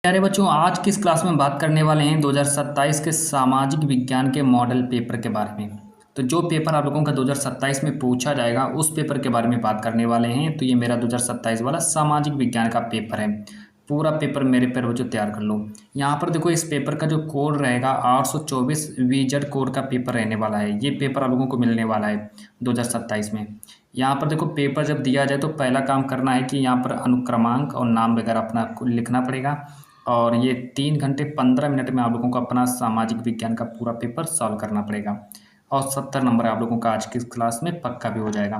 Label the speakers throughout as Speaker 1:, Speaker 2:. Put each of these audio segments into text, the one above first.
Speaker 1: प्यारे बच्चों, आज की इस क्लास में बात करने वाले हैं 2027 के सामाजिक विज्ञान के मॉडल पेपर के बारे में। तो जो पेपर आप लोगों का 2027 में पूछा जाएगा उस पेपर के बारे में बात करने वाले हैं। तो ये मेरा 2027 वाला सामाजिक विज्ञान का पेपर है। पूरा पेपर मेरे प्यारे बच्चों तैयार कर लो। यहाँ पर देखो, इस पेपर का जो कोड रहेगा 824 VZ कोड का पेपर रहने वाला है। ये पेपर आप लोगों को मिलने वाला है 2027 में। यहाँ पर देखो, पेपर जब दिया जाए तो पहला काम करना है कि यहाँ पर अनुक्रमांक और नाम वगैरह अपना लिखना पड़ेगा। और ये 3 घंटे 15 मिनट में आप लोगों को अपना सामाजिक विज्ञान का पूरा पेपर सॉल्व करना पड़ेगा। और 70 नंबर आप लोगों का आज की क्लास में पक्का भी हो जाएगा।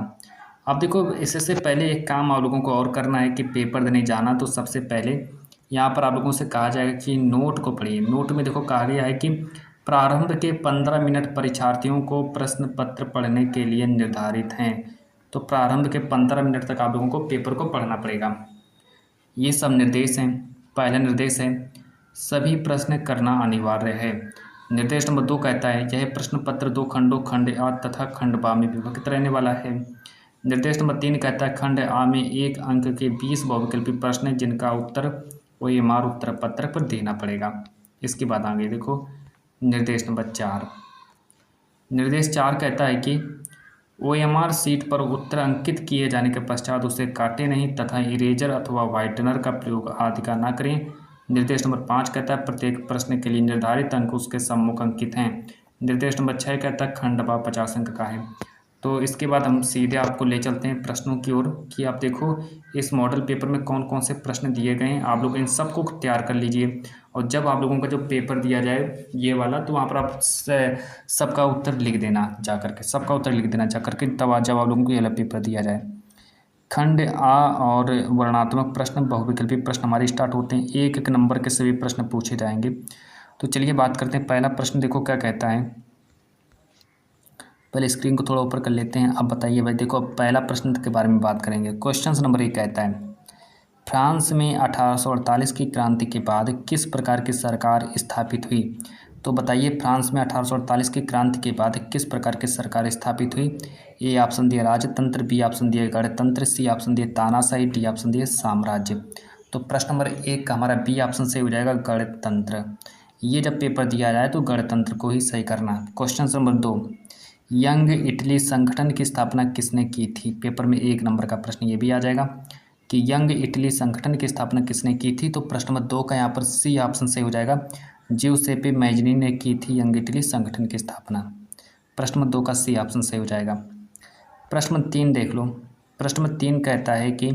Speaker 1: अब देखो, इससे पहले एक काम आप लोगों को और करना है कि पेपर देने जाना तो सबसे पहले यहाँ पर आप लोगों से कहा जाएगा कि नोट को पढ़िए। नोट में देखो कहा गया है कि प्रारंभ के 15 मिनट परीक्षार्थियों को प्रश्न पत्र पढ़ने के लिए निर्धारित हैं। तो प्रारंभ के 15 मिनट तक आप लोगों को पेपर को पढ़ना पड़ेगा। ये सब निर्देश हैं। पहला निर्देश है, सभी प्रश्न करना अनिवार्य है। निर्देश नंबर 2 कहता है, यह प्रश्न पत्र 2 खंडों खंड आ तथा खंड बा में विभक्त रहने वाला है। निर्देश नंबर 3 कहता है, खंड आ में 1 अंक के 20 बहुविकल्पी प्रश्न हैं जिनका उत्तर OMR उत्तर पत्रक पर देना पड़ेगा। इसके बाद आगे देखो, निर्देश नंबर 4। निर्देश 4 कहता है कि OMR सीट पर उत्तर अंकित किए जाने के पश्चात उसे काटे नहीं तथा इरेजर अथवा व्हाइटनर का प्रयोग आदि का न करें। निर्देश नंबर 5 कहता है, प्रत्येक प्रश्न के लिए निर्धारित अंक उसके सम्मुख अंकित हैं। निर्देश नंबर 6 कहता है, खंड बा 50 अंक का है। तो इसके बाद हम सीधे आपको ले चलते हैं प्रश्नों की ओर कि आप देखो इस मॉडल पेपर में कौन कौन से प्रश्न दिए गए हैं। आप लोग इन सबको तैयार कर लीजिए और जब आप लोगों का जो पेपर दिया जाए ये वाला, तो वहाँ पर आप सबका उत्तर लिख देना जा करके, सबका उत्तर लिख देना जा करके, तब जब आप लोगों को ये वाला पेपर दिया जाए। खंड आ और वर्णनात्मक प्रश्न बहुविकल्पी प्रश्न हमारे स्टार्ट होते हैं। एक एक नंबर के सभी प्रश्न पूछे जाएंगे। तो चलिए बात करते हैं। पहला प्रश्न देखो क्या कहता है। पहले स्क्रीन को थोड़ा ऊपर कर लेते हैं। अब बताइए भाई, देखो अब पहला प्रश्न के बारे में बात करेंगे। क्वेश्चन नंबर 1 कहता है, फ्रांस में 1848 की क्रांति के बाद किस प्रकार की सरकार स्थापित हुई। तो बताइए, फ्रांस में 1848 की क्रांति के बाद किस प्रकार की सरकार स्थापित हुई। ए ऑप्शन दिए राजतंत्र, बी ऑप्शन दिए गणतंत्र, सी ऑप्शन दिए तानाशाही, डी ऑप्शन दिए साम्राज्य। तो प्रश्न नंबर 1 का हमारा बी ऑप्शन सही हो जाएगा, गणतंत्र। ये जब पेपर दिया जाए तो गणतंत्र को ही सही करना। क्वेश्चन नंबर 2, यंग इटली संगठन की स्थापना किसने की थी। पेपर में 1 नंबर का प्रश्न ये भी आ जाएगा कि यंग इटली संगठन की स्थापना किसने की थी। तो प्रश्न नंबर 2 का यहाँ पर सी ऑप्शन सही हो जाएगा, ज्यूसेपे मैज़नी ने की थी यंग इटली संगठन की स्थापना। प्रश्न नंबर 2 का सी ऑप्शन सही हो जाएगा। प्रश्न नंबर 3 देख लो। प्रश्न नंबर 3 कहता है कि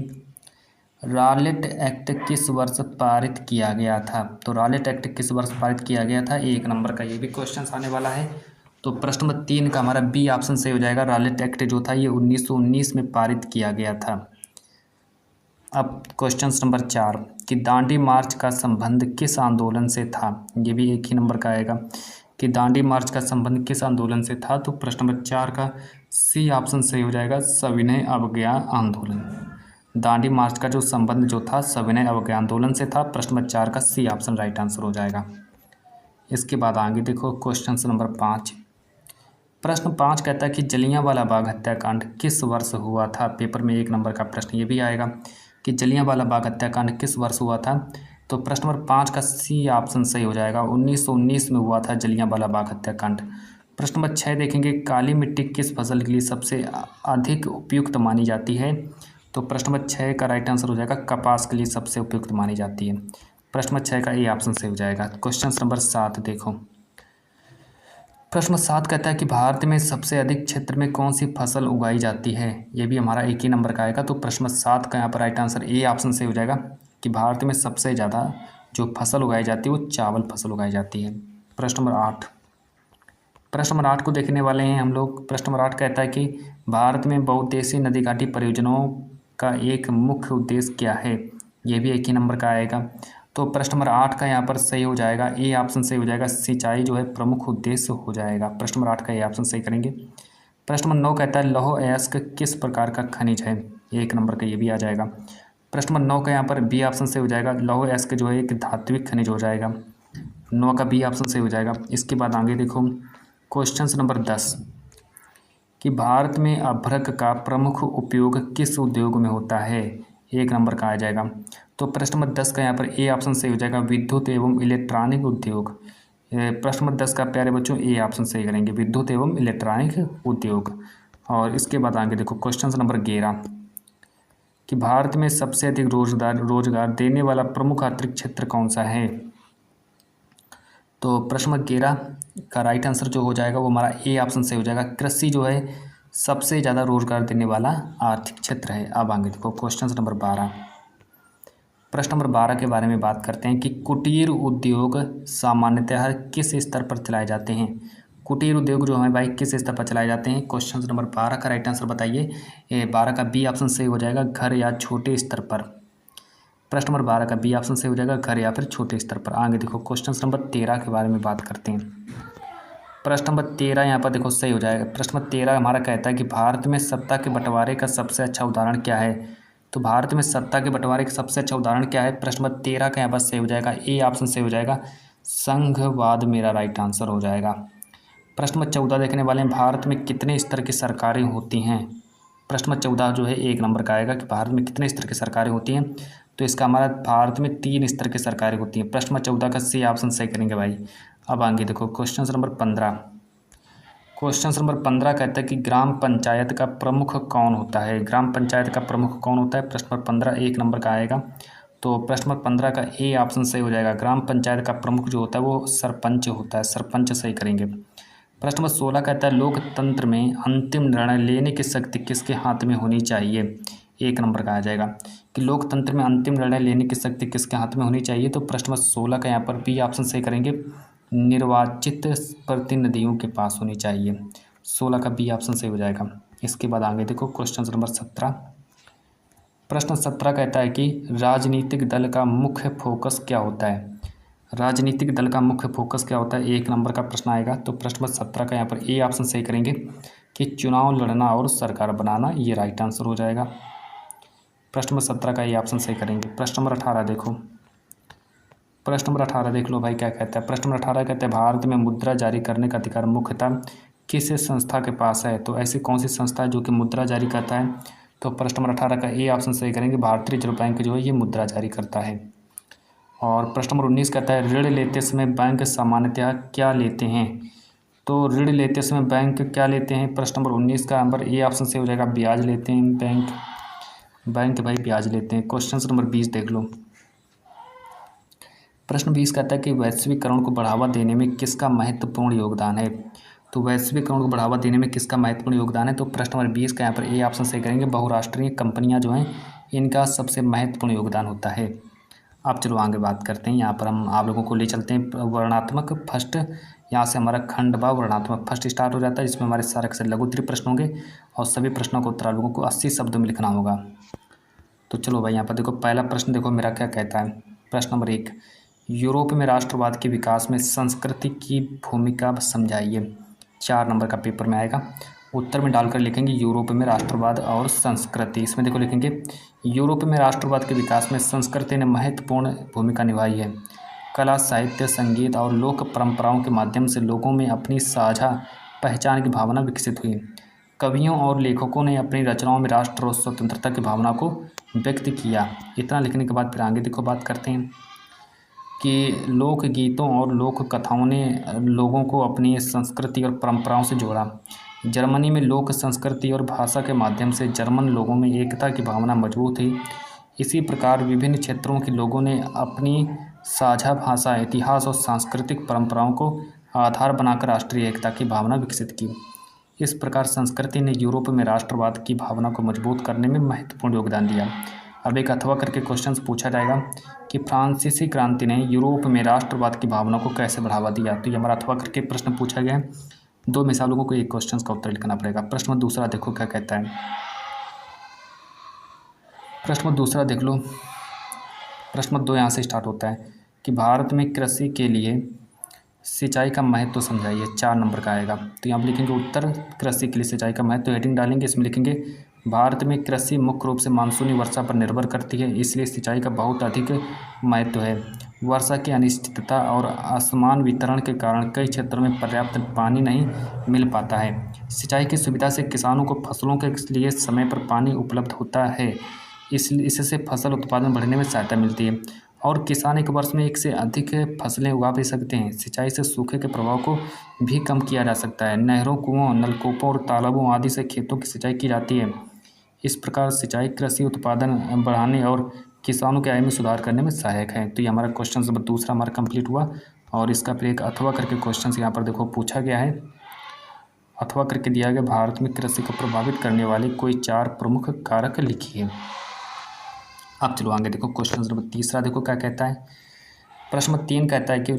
Speaker 1: रॉलेट एक्ट किस वर्ष पारित किया गया था। तो रॉलेट एक्ट किस वर्ष पारित किया गया था, 1 नंबर का ये भी क्वेश्चन आने वाला है। तो प्रश्न नंबर 3 का हमारा बी ऑप्शन सही हो जाएगा, रॉलेट एक्ट जो था ये 1919 में पारित किया गया था। अब क्वेश्चन नंबर 4 कि दांडी मार्च का संबंध किस आंदोलन से था। ये भी 1 ही नंबर का आएगा कि दांडी मार्च का संबंध किस आंदोलन से था। तो प्रश्न नंबर 4 का सी ऑप्शन सही हो जाएगा, सविनय अवज्ञा आंदोलन। दांडी मार्च का जो संबंध जो था सविनय अवज्ञा आंदोलन से था। प्रश्न नंबर 4 का सी ऑप्शन राइट आंसर हो जाएगा। इसके बाद आगे देखो क्वेश्चन नंबर 5। प्रश्न 5 कहता है कि जलियांवाला बाग हत्याकांड किस वर्ष हुआ था। पेपर में 1 नंबर का प्रश्न ये भी आएगा कि जलियांवाला बाग हत्याकांड किस वर्ष हुआ था। तो प्रश्न नंबर 5 का सी ऑप्शन सही हो जाएगा, 1919 में हुआ था जलियांवाला बाग हत्याकांड। प्रश्न नंबर 6 देखेंगे, काली मिट्टी किस फसल के लिए सबसे अधिक उपयुक्त मानी जाती है। तो प्रश्न नंबर 6 का राइट आंसर हो जाएगा, कपास के लिए सबसे उपयुक्त मानी जाती है। प्रश्न नंबर 6 का ए ऑप्शन सही हो जाएगा। क्वेश्चन नंबर 7 देखो। प्रश्न 7 कहता है कि भारत में सबसे अधिक क्षेत्र में कौन सी फसल उगाई जाती है। ये भी हमारा 1 ही नंबर का आएगा। तो प्रश्न 7 का यहाँ पर राइट आंसर ए ऑप्शन सही हो जाएगा कि भारत में सबसे ज़्यादा जो फसल उगाई जाती है वो चावल फसल उगाई जाती है। प्रश्न नंबर 8। प्रश्न नंबर 8 को देखने वाले हैं हम लोग। प्रश्न नंबर 8 कहता है कि भारत में बहुउद्देशीय नदी घाटी परियोजनाओं का एक मुख्य उद्देश्य क्या है। ये भी 1 ही नंबर का आएगा। तो प्रश्न नंबर 8 का यहाँ पर सही हो जाएगा, ए ऑप्शन सही हो जाएगा, सिंचाई जो है प्रमुख उद्देश्य हो जाएगा। प्रश्न नंबर 8 का ए ऑप्शन सही करेंगे। प्रश्न नंबर 9 कहता है लौह अयस्क किस प्रकार का खनिज है। 1 नंबर का ये भी आ जाएगा। प्रश्न नंबर 9 का यहाँ पर बी ऑप्शन सही हो जाएगा, लौह अयस्क जो है एक धात्विक खनिज हो जाएगा। 9 का बी ऑप्शन सही हो जाएगा। इसके बाद आगे देखो क्वेश्चन नंबर 10 कि भारत में अभ्रक का प्रमुख उपयोग किस उद्योग में होता है। 1 नंबर का आ जाएगा। तो प्रश्न नंबर 10 का यहाँ पर ए ऑप्शन सही हो जाएगा, विद्युत एवं इलेक्ट्रॉनिक उद्योग। प्रश्न नंबर 10 का प्यारे बच्चों ए ऑप्शन सही करेंगे, विद्युत एवं इलेक्ट्रॉनिक उद्योग। और इसके बाद आगे देखो क्वेश्चन नंबर 11 कि भारत में सबसे अधिक रोजगार देने वाला प्रमुख आर्थिक क्षेत्र कौन सा है। तो प्रश्न नंबर 11 का राइट आंसर जो हो जाएगा वो हमारा ए ऑप्शन से हो जाएगा, कृषि जो है सबसे ज़्यादा रोजगार देने वाला आर्थिक क्षेत्र है। अब आगे देखो क्वेश्चन नंबर 12। प्रश्न नंबर 12 के बारे में बात करते हैं कि कुटीर उद्योग सामान्यतः किस स्तर पर चलाए जाते हैं। कुटीर उद्योग जो है भाई किस स्तर पर चलाए जाते हैं। क्वेश्चन नंबर 12 का राइट आंसर बताइए। 12 का बी ऑप्शन सही हो जाएगा, घर या छोटे स्तर पर। प्रश्न नंबर 12 का बी ऑप्शन सही हो जाएगा, घर या फिर छोटे स्तर पर। आगे देखो क्वेश्चन नंबर 13 के बारे में बात करते हैं। प्रश्न नंबर 13 यहाँ पर देखो सही हो जाएगा। प्रश्न नंबर 13 हमारा कहता है कि भारत में सत्ता के बंटवारे का सबसे अच्छा उदाहरण क्या है। तो भारत में सत्ता के बंटवारे का सबसे अच्छा उदाहरण क्या है। प्रश्न नंबर 13 का यहाँ पर सही हो जाएगा, ए ऑप्शन सही हो जाएगा, संघवाद मेरा राइट आंसर हो जाएगा। प्रश्न नंबर 14 देखने वाले हैं, भारत में कितने स्तर की सरकारें होती हैं। प्रश्न नंबर 14 जो है 1 नंबर का आएगा कि भारत में कितने स्तर की सरकारें होती हैं। तो इसका हमारा भारत में 3 स्तर की सरकारें होती हैं। प्रश्न नंबर 14 का सी ऑप्शन सही करेंगे भाई। अब आगे देखो क्वेश्चन नंबर 15। क्वेश्चन नंबर 15 कहता है कि ग्राम पंचायत का प्रमुख कौन होता है। ग्राम पंचायत का प्रमुख कौन होता है। प्रश्न नंबर 15 1 नंबर का आएगा। तो प्रश्न नंबर 15 का ए ऑप्शन सही हो जाएगा, ग्राम पंचायत का प्रमुख जो होता है वो सरपंच होता है, सरपंच सही करेंगे। प्रश्न नंबर 16 कहता है लोकतंत्र में अंतिम निर्णय लेने की शक्ति किसके हाथ में होनी चाहिए। 1 नंबर का आ जाएगा कि लोकतंत्र में अंतिम निर्णय लेने की शक्ति किसके हाथ में होनी चाहिए। तो प्रश्न नंबर 16 का यहाँ पर बी ऑप्शन सही करेंगे, निर्वाचित प्रतिनिधियों के पास होनी चाहिए। 16 का बी ऑप्शन सही हो जाएगा। इसके बाद आगे देखो क्वेश्चन नंबर 17। प्रश्न 17 कहता है कि राजनीतिक दल का मुख्य फोकस क्या होता है। राजनीतिक दल का मुख्य फोकस क्या होता है, 1 नंबर का प्रश्न आएगा। तो प्रश्न नंबर 17 का यहाँ पर ए ऑप्शन सही करेंगे कि चुनाव लड़ना और सरकार बनाना, ये राइट आंसर हो जाएगा। प्रश्न नंबर 17 का ए ऑप्शन सही करेंगे। प्रश्न नंबर 18 देखो, प्रश्न नंबर 18 देख लो भाई क्या कहता है। प्रश्न नंबर 18 कहता है भारत में मुद्रा जारी करने का अधिकार मुख्यतः किस संस्था के पास है। तो ऐसी कौन सी संस्था है जो कि मुद्रा जारी करता है। तो प्रश्न नंबर 18 का ए ऑप्शन सही करेंगे, भारतीय रिजर्व बैंक जो है ये मुद्रा जारी करता है। और प्रश्न नंबर 19 कहता है ऋण लेते समय बैंक सामान्यतः क्या लेते हैं। तो ऋण लेते समय बैंक क्या लेते हैं। प्रश्न नंबर 19 का नंबर ए ऑप्शन से हो जाएगा, ब्याज लेते हैं बैंक भाई ब्याज लेते हैं। क्वेश्चन नंबर 20 देख लो। प्रश्न 20 कहता है कि वैश्वीकरण को बढ़ावा देने में किसका महत्वपूर्ण योगदान है। तो वैश्वीकरण को बढ़ावा देने में किसका महत्वपूर्ण योगदान है। तो प्रश्न नंबर 20 का यहाँ पर ए ऑप्शन से करेंगे, बहुराष्ट्रीय कंपनियां जो हैं इनका सबसे महत्वपूर्ण योगदान होता है। अब चलो आगे बात करते हैं। यहाँ पर हम आप लोगों को ले चलते हैं वर्णात्मक फर्स्ट। यहाँ से हमारा खंड भाव वर्णात्मक फर्स्ट स्टार्ट हो जाता है, जिसमें हमारे सारे से लघु उत्तरीय प्रश्न होंगे और सभी प्रश्नों को उत्तर आप लोगों को 80 शब्दों में लिखना होगा। तो चलो भाई यहाँ पर देखो पहला प्रश्न देखो मेरा क्या कहता है। प्रश्न नंबर 1, यूरोप में राष्ट्रवाद के विकास में संस्कृति की भूमिका समझाइए। 4 नंबर का पेपर में आएगा। उत्तर में डालकर लिखेंगे यूरोप में राष्ट्रवाद और संस्कृति। इसमें देखो लिखेंगे यूरोप में राष्ट्रवाद के विकास में संस्कृति ने महत्वपूर्ण भूमिका निभाई है। कला, साहित्य, संगीत और लोक परंपराओं के माध्यम से लोगों में अपनी साझा पहचान की भावना विकसित हुई। कवियों और लेखकों ने अपनी रचनाओं में राष्ट्र और स्वतंत्रता की भावना को व्यक्त किया। इतना लिखने के बाद फिर आगे देखो बात करते हैं कि लोकगीतों और लोक कथाओं ने लोगों को अपनी संस्कृति और परंपराओं से जोड़ा। जर्मनी में लोक संस्कृति और भाषा के माध्यम से जर्मन लोगों में एकता की भावना मजबूत हुई। इसी प्रकार विभिन्न क्षेत्रों के लोगों ने अपनी साझा भाषा, इतिहास और सांस्कृतिक परंपराओं को आधार बनाकर राष्ट्रीय एकता की भावना विकसित की। इस प्रकार संस्कृति ने यूरोप में राष्ट्रवाद की भावना को मजबूत करने में महत्वपूर्ण योगदान दिया। अब एक अथवा करके क्वेश्चन पूछा जाएगा कि फ्रांसीसी क्रांति ने यूरोप में राष्ट्रवाद की भावना को कैसे बढ़ावा दिया। तो ये हमारा अथवा करके प्रश्न पूछा गया है। 2 में से आप लोगों को एक क्वेश्चन का उत्तर लिखना पड़ेगा। प्रश्न दूसरा देखो क्या कहता है। प्रश्न दूसरा देख लो। प्रश्न 2 यहाँ से स्टार्ट होता है कि भारत में कृषि के लिए सिंचाई का महत्व समझाइए। 4 नंबर का आएगा। तो यहाँ पर लिखेंगे उत्तर कृषि के लिए सिंचाई का महत्व। हेडिंग डालेंगे, इसमें लिखेंगे भारत में कृषि मुख्य रूप से मानसूनी वर्षा पर निर्भर करती है, इसलिए सिंचाई का बहुत अधिक महत्व है। वर्षा की अनिश्चितता और असमान वितरण के कारण कई क्षेत्रों में पर्याप्त पानी नहीं मिल पाता है। सिंचाई की सुविधा से किसानों को फसलों के लिए समय पर पानी उपलब्ध होता है। इससे फसल उत्पादन बढ़ने में सहायता मिलती है और किसान एक वर्ष में एक से अधिक फसलें उगा भी सकते हैं। सिंचाई से सूखे के प्रभाव को भी कम किया जा सकता है। नहरों, कुओं, नलकूपों और तालाबों आदि से खेतों की सिंचाई की जाती है। इस प्रकार सिंचाई कृषि उत्पादन बढ़ाने और किसानों की आय में सुधार करने में सहायक है। तो ये हमारा क्वेश्चन नंबर दूसरा हमारा कंप्लीट हुआ और इसका फिर एक अथवा करके क्वेश्चन यहाँ पर देखो पूछा गया है। अथवा करके दिया गया, भारत में कृषि को प्रभावित करने वाले कोई 4 प्रमुख कारक लिखिए। अब चलो आगे देखो क्वेश्चन नंबर तीसरा देखो क्या कहता है। प्रश्न 3 कहता है कि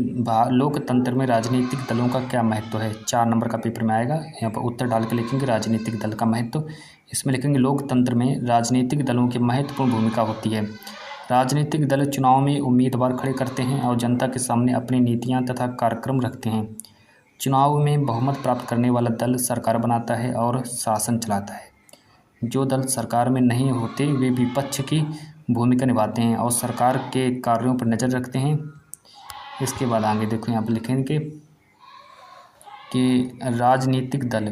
Speaker 1: लोकतंत्र में राजनीतिक दलों का क्या महत्व है। 4 नंबर का पेपर में आएगा। यहाँ पर उत्तर डाल के लिखेंगे राजनीतिक दल का महत्व। इसमें लिखेंगे लोकतंत्र में राजनीतिक दलों की महत्वपूर्ण भूमिका होती है। राजनीतिक दल चुनाव में उम्मीदवार खड़े करते हैं और जनता के सामने अपनी नीतियाँ तथा कार्यक्रम रखते हैं। चुनाव में बहुमत प्राप्त करने वाला दल सरकार बनाता है और शासन चलाता है। जो दल सरकार में नहीं होते वे विपक्ष की भूमिका निभाते हैं और सरकार के कार्यों पर नज़र रखते हैं। इसके बाद आगे देखो यहाँ पर लिखेंगे कि राजनीतिक दल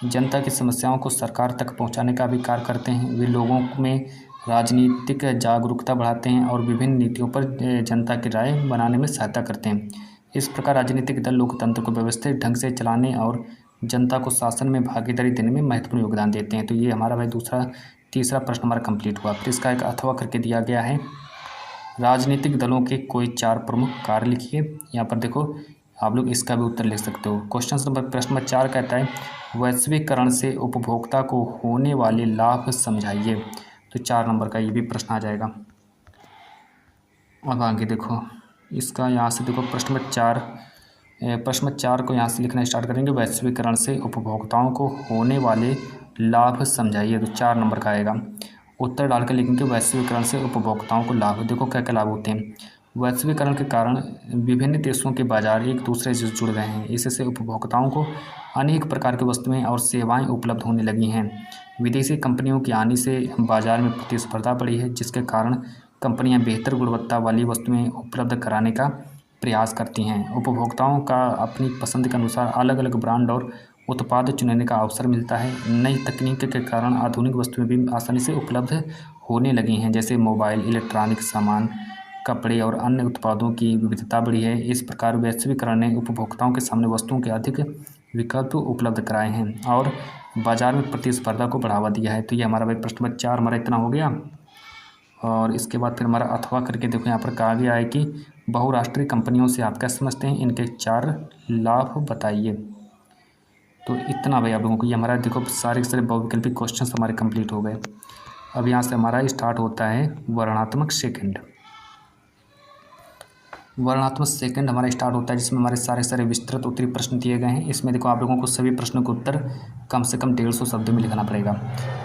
Speaker 1: जनता की समस्याओं को सरकार तक पहुँचाने का भी कार्य करते हैं। वे लोगों में राजनीतिक जागरूकता बढ़ाते हैं और विभिन्न नीतियों पर जनता की राय बनाने में सहायता करते हैं। इस प्रकार राजनीतिक दल लोकतंत्र को व्यवस्थित ढंग से चलाने और जनता को शासन में भागीदारी देने में महत्वपूर्ण योगदान देते हैं। तो ये हमारा भाई तीसरा प्रश्न हमारा कंप्लीट हुआ। फिर इसका एक अथवा करके दिया गया है, राजनीतिक दलों के कोई 4 प्रमुख कार्य लिखिए। यहाँ पर देखो आप लोग इसका भी उत्तर लिख सकते हो। प्रश्न नंबर 4 कहता है वैश्वीकरण से उपभोक्ता को होने वाले लाभ समझाइए। तो 4 नंबर का ये भी प्रश्न आ जाएगा। अब आगे देखो इसका यहाँ से देखो प्रश्न नंबर 4 को यहाँ से लिखना स्टार्ट करेंगे। वैश्वीकरण से उपभोक्ताओं को होने वाले लाभ समझाइए। तो 4 नंबर का आएगा। उत्तर डाल कर लिखेंगे वैश्वीकरण से उपभोक्ताओं को लाभ। देखो क्या क्या लाभ होते हैं। वैश्वीकरण के कारण विभिन्न देशों के बाजार एक दूसरे से जुड़ गए हैं। इससे उपभोक्ताओं को अनेक प्रकार की वस्तुएं और सेवाएं उपलब्ध होने लगी हैं। विदेशी कंपनियों की आने से बाजार में प्रतिस्पर्धा बढ़ी है, जिसके कारण कंपनियां बेहतर गुणवत्ता वाली वस्तुएं उपलब्ध कराने का प्रयास करती हैं। उपभोक्ताओं का अपनी पसंद के अनुसार अलग अलग ब्रांड और उत्पाद चुनने का अवसर मिलता है। नई तकनीक के कारण आधुनिक वस्तुएं भी आसानी से उपलब्ध होने लगी हैं, जैसे मोबाइल, इलेक्ट्रॉनिक सामान, कपड़े और अन्य उत्पादों की विविधता बढ़ी है। इस प्रकार वैश्वीकरण ने उपभोक्ताओं के सामने वस्तुओं के अधिक विकल्प उपलब्ध कराए हैं और बाजार में प्रतिस्पर्धा को बढ़ावा दिया है। तो ये हमारा भाई प्रश्न नंबर 4 हमारा इतना हो गया। और इसके बाद फिर हमारा अथवा करके देखो यहाँ पर कहा गया है कि बहुराष्ट्रीय कंपनियों से आप क्या समझते हैं, इनके 4 लाभ बताइए। तो इतना भाई आप लोगों को ये हमारा देखो सारे के सारे बहुविकल्पिक क्वेश्चन हमारे कंप्लीट हो गए। अब यहाँ से हमारा स्टार्ट होता है वर्णनात्मक सेकंड। वर्णनात्मक सेकंड हमारा स्टार्ट होता है, जिसमें हमारे सारे विस्तृत उत्तरी प्रश्न दिए गए हैं। इसमें देखो आप लोगों को सभी प्रश्नों के उत्तर कम से कम 150 शब्दों में लिखना पड़ेगा।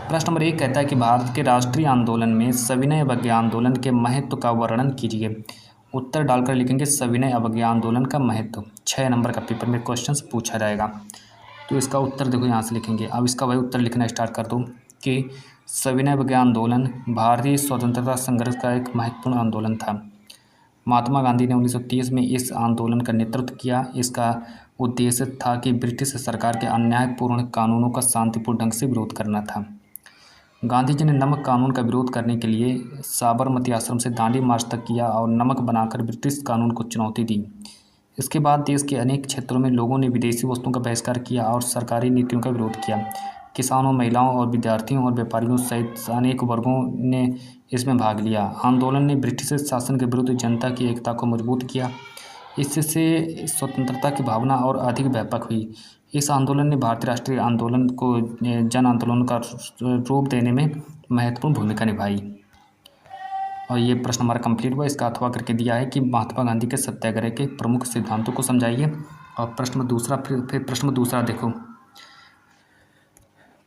Speaker 1: प्रश्न नंबर 1 कहता है कि भारत के राष्ट्रीय आंदोलन में सविनय अवज्ञा आंदोलन के महत्व का वर्णन कीजिए। उत्तर डालकर लिखेंगे सविनय अवज्ञा आंदोलन का महत्व। 6 नंबर का पेपर में क्वेश्चन पूछा जाएगा। तो इसका उत्तर देखो यहाँ से लिखेंगे। अब इसका वही उत्तर लिखना स्टार्ट कर दो कि सविनय अवज्ञा आंदोलन भारतीय स्वतंत्रता संघर्ष का एक महत्वपूर्ण आंदोलन था। महात्मा गांधी ने 1930 में इस आंदोलन का नेतृत्व किया। इसका उद्देश्य था कि ब्रिटिश सरकार के अन्यायपूर्ण कानूनों का शांतिपूर्ण ढंग से विरोध करना था। गांधी जी ने नमक कानून का विरोध करने के लिए साबरमती आश्रम से दांडी मार्च तक किया और नमक बनाकर ब्रिटिश कानून को चुनौती दी। इसके बाद देश के अनेक क्षेत्रों में लोगों ने विदेशी वस्तुओं का बहिष्कार किया और सरकारी नीतियों का विरोध किया। किसानों, महिलाओं और विद्यार्थियों और व्यापारियों सहित अनेक वर्गों ने इसमें भाग लिया। आंदोलन ने ब्रिटिश शासन के विरुद्ध जनता की एकता को मजबूत किया। इससे स्वतंत्रता की भावना और अधिक व्यापक हुई। इस आंदोलन ने भारतीय राष्ट्रीय आंदोलन को जन आंदोलन का रूप देने में महत्वपूर्ण भूमिका निभाई। और ये प्रश्न हमारा कंप्लीट हुआ। इसका अथवा करके दिया है कि महात्मा गांधी के सत्याग्रह के प्रमुख सिद्धांतों को समझाइए। और प्रश्न दूसरा फिर प्रश्न दूसरा देखो।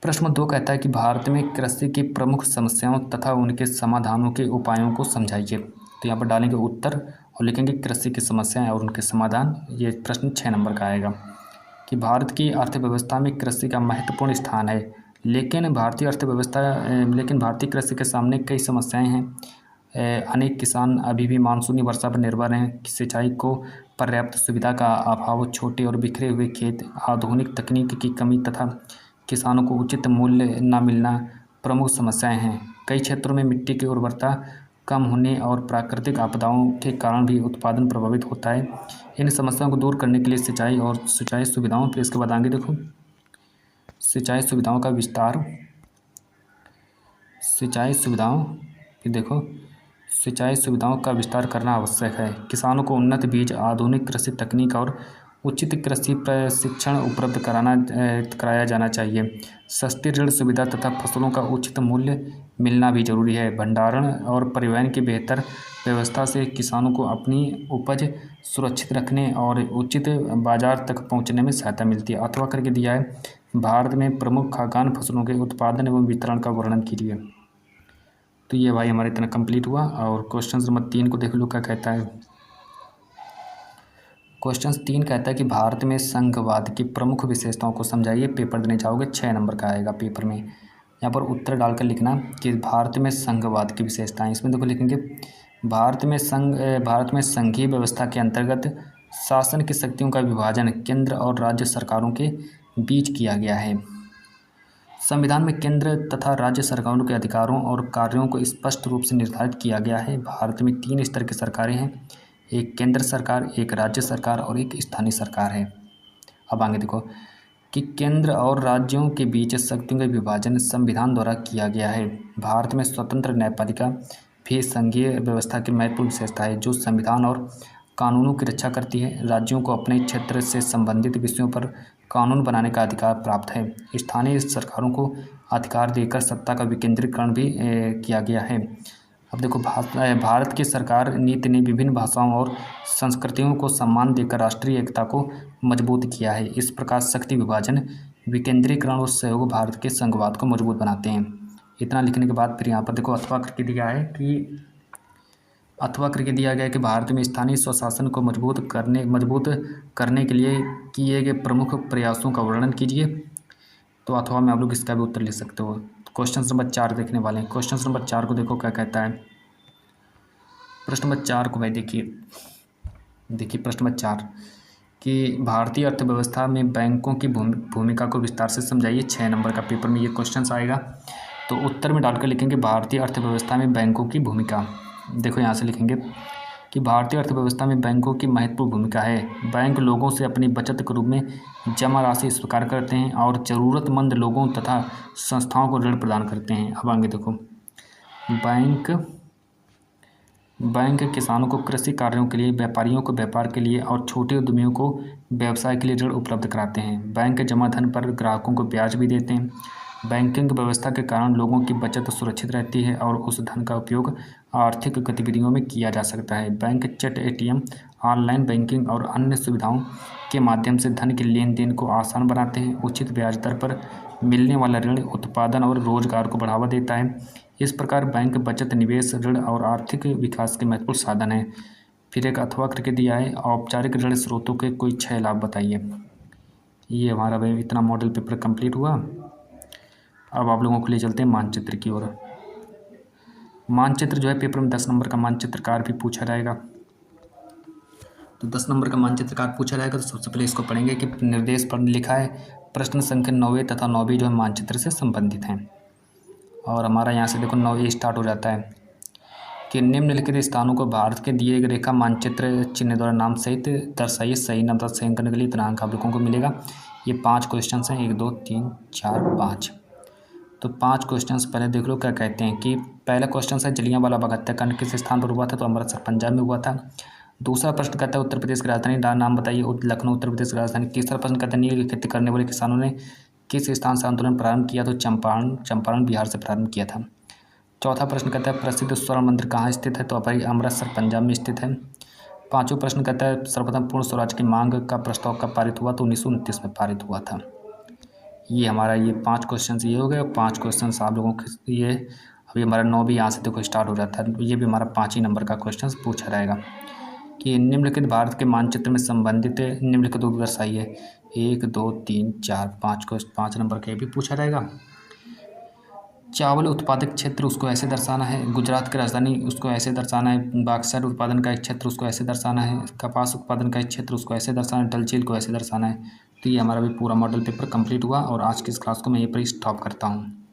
Speaker 1: प्रश्न 2 कहता है कि भारत में कृषि की प्रमुख समस्याओं तथा उनके समाधानों के उपायों को समझाइए। तो यहाँ पर डालेंगे उत्तर और लिखेंगे कृषि की समस्याएं और उनके समाधान। ये प्रश्न 6 नंबर का आएगा कि भारत की अर्थव्यवस्था में कृषि का महत्वपूर्ण स्थान है, लेकिन भारतीय कृषि के सामने कई समस्याएं हैं। अनेक किसान अभी भी मानसूनी वर्षा पर निर्भर हैं। सिंचाई को पर्याप्त सुविधा का अभाव, छोटे और बिखरे हुए खेत, आधुनिक तकनीक की कमी तथा किसानों को उचित मूल्य न मिलना प्रमुख समस्याएं हैं। कई क्षेत्रों में मिट्टी की उर्वरता कम होने और प्राकृतिक आपदाओं के कारण भी उत्पादन प्रभावित होता है। इन समस्याओं को दूर करने के लिए सिंचाई सुविधाओं, फिर इसके बाद आगे देखो सिंचाई सुविधाओं का विस्तार, सिंचाई सुविधाओं, फिर देखो सिंचाई सुविधाओं का विस्तार करना आवश्यक है। किसानों को उन्नत बीज, आधुनिक कृषि तकनीक और उचित कृषि प्रशिक्षण उपलब्ध कराया जाना चाहिए। सस्ती ऋण सुविधा तथा फसलों का उचित मूल्य मिलना भी जरूरी है। भंडारण और परिवहन की बेहतर व्यवस्था से किसानों को अपनी उपज सुरक्षित रखने और उचित बाजार तक पहुंचने में सहायता मिलती है। अथवा करके दिया है, भारत में प्रमुख खाद्यान्न फसलों के उत्पादन एवं वितरण का वर्णन कीजिए। तो ये भाई हमारा इतना कंप्लीट हुआ। और क्वेश्चन नंबर 3 को देख लो क्या कहता है। क्वेश्चन 3 कहता है कि भारत में संघवाद की प्रमुख विशेषताओं को समझाइए। पेपर देने जाओगे 6 नंबर का आएगा पेपर में। यहाँ पर उत्तर डालकर लिखना कि भारत में संघवाद की विशेषताएं। इसमें देखो लिखेंगे भारत में संघीय व्यवस्था के अंतर्गत शासन की शक्तियों का विभाजन केंद्र और राज्य सरकारों के बीच किया गया है। संविधान में केंद्र तथा राज्य सरकारों के अधिकारों और कार्यों को स्पष्ट रूप से निर्धारित किया गया है। भारत में 3 स्तर की सरकारें हैं, एक केंद्र सरकार, एक राज्य सरकार और एक स्थानीय सरकार है। अब आगे देखो कि केंद्र और राज्यों के बीच शक्तियों का विभाजन संविधान द्वारा किया गया है। भारत में स्वतंत्र न्यायपालिका भी संघीय व्यवस्था की महत्वपूर्ण विशेषता है, जो संविधान और कानूनों की रक्षा करती है। राज्यों को अपने क्षेत्र से संबंधित विषयों पर कानून बनाने का अधिकार प्राप्त है। स्थानीय सरकारों को अधिकार देकर सत्ता का विकेंद्रीकरण भी किया गया है। अब देखो भारत की सरकार नीति ने विभिन्न भाषाओं और संस्कृतियों को सम्मान देकर राष्ट्रीय एकता को मजबूत किया है। इस प्रकार शक्ति विभाजन, विकेंद्रीकरण और सहयोग भारत के संघवाद को मजबूत बनाते हैं। इतना लिखने के बाद फिर यहाँ पर देखो अथवा करके दिया गया है कि भारत में स्थानीय स्वशासन को मजबूत करने के लिए किए गए प्रमुख प्रयासों का वर्णन कीजिए। तो अथवा में आप लोग इसका भी उत्तर लिख सकते हो। क्वेश्चन नंबर 4 देखने वाले हैं। क्वेश्चन नंबर 4 को देखो क्या कहता है। प्रश्न नंबर 4 को भाई देखिए प्रश्न नंबर 4 कि भारतीय अर्थव्यवस्था में बैंकों की भूमिका को विस्तार से समझाइए। 6 नंबर का पेपर में ये क्वेश्चन आएगा। तो उत्तर में डालकर लिखेंगे भारतीय अर्थव्यवस्था में बैंकों की भूमिका। देखो यहाँ से लिखेंगे कि भारतीय अर्थव्यवस्था में बैंकों की महत्वपूर्ण भूमिका है। बैंक लोगों से अपनी बचत के रूप में जमा राशि स्वीकार करते हैं और ज़रूरतमंद लोगों तथा संस्थाओं को ऋण प्रदान करते हैं। अब आगे देखो बैंक किसानों को कृषि कार्यों के लिए, व्यापारियों को व्यापार के लिए और छोटे उद्यमियों को व्यवसाय के लिए ऋण उपलब्ध कराते हैं। बैंक जमा धन पर ग्राहकों को ब्याज भी देते हैं। बैंकिंग व्यवस्था के कारण लोगों की बचत सुरक्षित रहती है और उस धन का उपयोग आर्थिक गतिविधियों में किया जा सकता है। बैंक चट, एटीएम, ऑनलाइन बैंकिंग और अन्य सुविधाओं के माध्यम से धन के लेन देन को आसान बनाते हैं। उचित ब्याज दर पर मिलने वाला ऋण उत्पादन और रोजगार को बढ़ावा देता है। इस प्रकार बैंक बचत, निवेश, ऋण और आर्थिक विकास के महत्वपूर्ण साधन है। फिर एक अथवा करके दिया है, औपचारिक ऋण स्रोतों के कोई 6 लाभ बताइए। ये हमारा भाई इतना मॉडल पेपर कंप्लीट हुआ। अब आप लोगों को ले चलते हैं मानचित्र की ओर। मानचित्र जो है पेपर में 10 नंबर का मानचित्रकार भी पूछा जाएगा। तो 10 नंबर का मानचित्रकार पूछा जाएगा। तो सबसे पहले इसको पढ़ेंगे कि निर्देश पर लिखा है प्रश्न संख्या 9 तथा 9 जो है मानचित्र से संबंधित हैं। और हमारा यहाँ से देखो 9 स्टार्ट हो जाता है कि निम्नलिखित स्थानों को भारत के दिए गए रेखा मानचित्र चिन्ह द्वारा नाम सहित दर्शाइए। सही नाम का चयन करने के लिए इतना अंक आप लोगों को मिलेगा। ये 5 क्वेश्चन हैं, 1 2 3 4 5। तो 5 क्वेश्चंस पहले देख लो क्या कहते हैं कि पहला क्वेश्चन है जलियांवाला बाग हत्याकांड किस स्थान पर हुआ था। तो अमृतसर पंजाब में हुआ था। दूसरा प्रश्न कहता है उत्तर प्रदेश की राजधानी नाम बताइए। लखनऊ उत्तर प्रदेश की राजधानी। तीसरा प्रश्न कहता है नील की खेती करने वाले किसानों ने किस स्थान से आंदोलन प्रारंभ किया। तो चंपारण बिहार से प्रारंभ किया था। चौथा प्रश्न कहता है प्रसिद्ध स्वर्ण मंदिर कहाँ स्थित है। तो भाई अमृतसर पंजाब में स्थित है। पाँचों प्रश्न कहता है सर्वप्रथम पूर्ण स्वराज की मांग का प्रस्ताव कब पारित हुआ। तो 1929 में पारित हुआ था। ये हमारा 5 क्वेश्चन ये हो गए। 5 क्वेश्चन आप लोगों के ये अभी हमारा 9 भी यहाँ से देखो स्टार्ट हो जाता है। ये भी हमारा 5 ही नंबर का क्वेश्चन पूछा जाएगा कि निम्नलिखित भारत के मानचित्र में संबंधित निम्नलिखित उपग्रह दर्शाइए। 1 2 3 4 5 नंबर का ये भी पूछा जाएगा। चावल उत्पादक क्षेत्र उसको ऐसे दर्शाना है। गुजरात की राजधानी उसको ऐसे दर्शाना है। बॉक्साइट उत्पादन का एक क्षेत्र उसको ऐसे दर्शाना है। कपास उत्पादन का एक क्षेत्र उसको ऐसे दर्शाना है। डल झील को ऐसे दर्शाना है। तो ये हमारा भी पूरा मॉडल पेपर कंप्लीट हुआ और आज की इस क्लास को मैं यहीं पर स्टॉप करता हूँ।